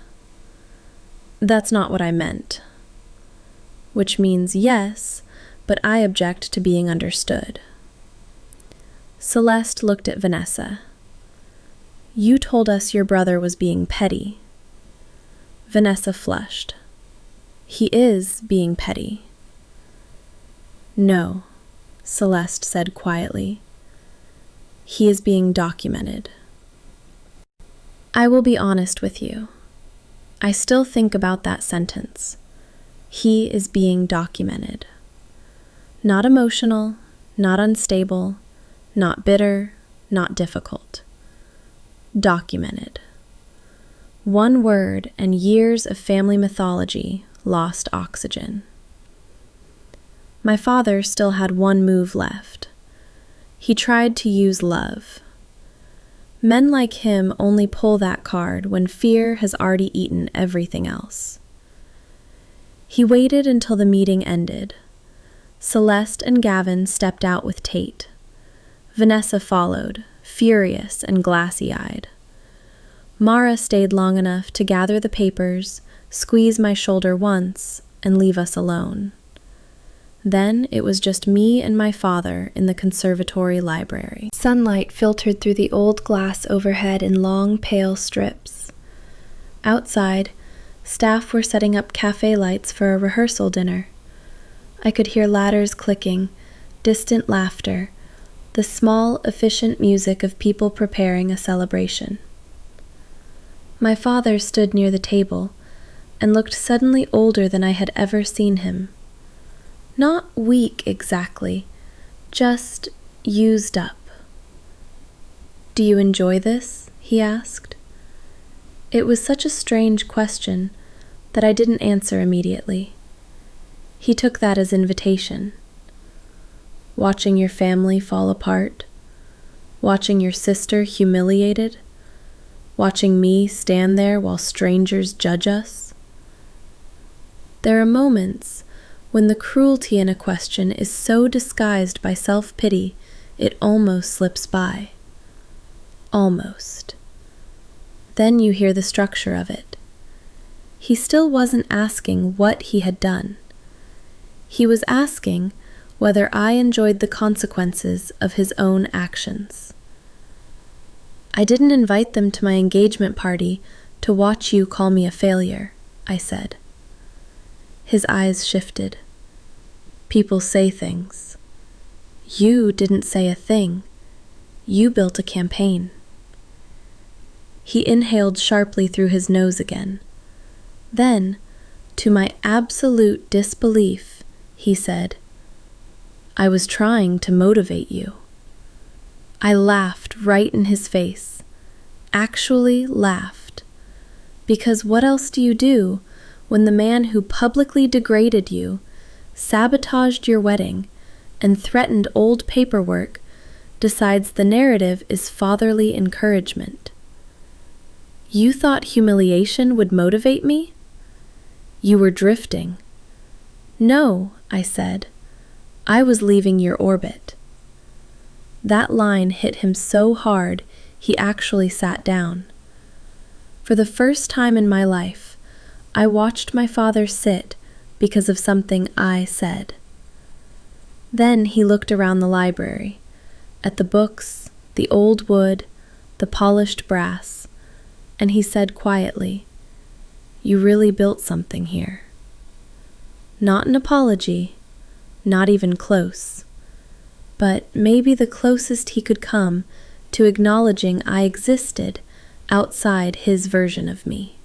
"That's not what I meant." Which means yes, but I object to being understood. Celeste looked at Vanessa. "You told us your brother was being petty." Vanessa flushed. "He is being petty." "No, Celeste said quietly. He is being documented. I will be honest with you. I still think about that sentence. He is being documented. Not emotional, not unstable, not bitter, not difficult. Documented. One word and years of family mythology lost oxygen. My father still had one move left. He tried to use love. Men like him only pull that card when fear has already eaten everything else. He waited until the meeting ended. Celeste and Gavin stepped out with Tate. Vanessa followed, furious and glassy-eyed. Mara stayed long enough to gather the papers, squeeze my shoulder once, and leave us alone. Then it was just me and my father in the conservatory library. Sunlight filtered through the old glass overhead in long, pale strips. Outside, staff were setting up cafe lights for a rehearsal dinner. I could hear ladders clicking, distant laughter, the small, efficient music of people preparing a celebration. My father stood near the table and looked suddenly older than I had ever seen him. Not weak exactly, just used up. Do you enjoy this? He asked. It was such a strange question that I didn't answer immediately. He took that as invitation. Watching your family fall apart, watching your sister humiliated, watching me stand there while strangers judge us. There are moments when the cruelty in a question is so disguised by self-pity, it almost slips by. Almost. Then you hear the structure of it. He still wasn't asking what he had done. He was asking whether I enjoyed the consequences of his own actions. I didn't invite them to my engagement party to watch you call me a failure, I said. His eyes shifted. People say things. You didn't say a thing. You built a campaign. He inhaled sharply through his nose again. Then, to my absolute disbelief, he said, I was trying to motivate you. I laughed right in his face. Actually laughed. Because what else do you do when the man who publicly degraded you, sabotaged your wedding, and threatened old paperwork decides the narrative is fatherly encouragement? You thought humiliation would motivate me? You were drifting. No, I said. I was leaving your orbit. That line hit him so hard he actually sat down. For the first time in my life, I watched my father sit because of something I said. Then he looked around the library, at the books, the old wood, the polished brass, and he said quietly, You really built something here. Not an apology, not even close, but maybe the closest he could come to acknowledging I existed outside his version of me.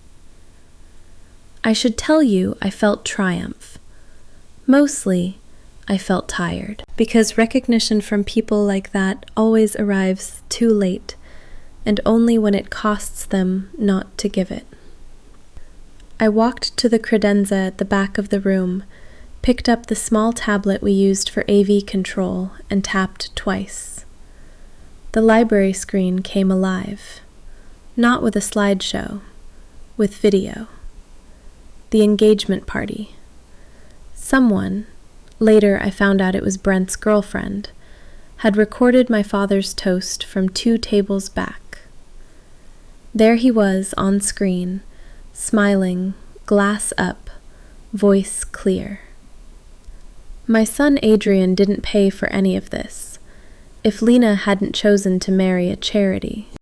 I should tell you I felt triumph. Mostly, I felt tired, because recognition from people like that always arrives too late, and only when it costs them not to give it. I walked to the credenza at the back of the room, picked up the small tablet we used for AV control, and tapped twice. The library screen came alive, not with a slideshow, with video. The engagement party. Someone, later I found out it was Brent's girlfriend, had recorded my father's toast from 2 tables back. There he was on screen, smiling, glass up, voice clear. My son Adrian didn't pay for any of this. If Lena hadn't chosen to marry a charity,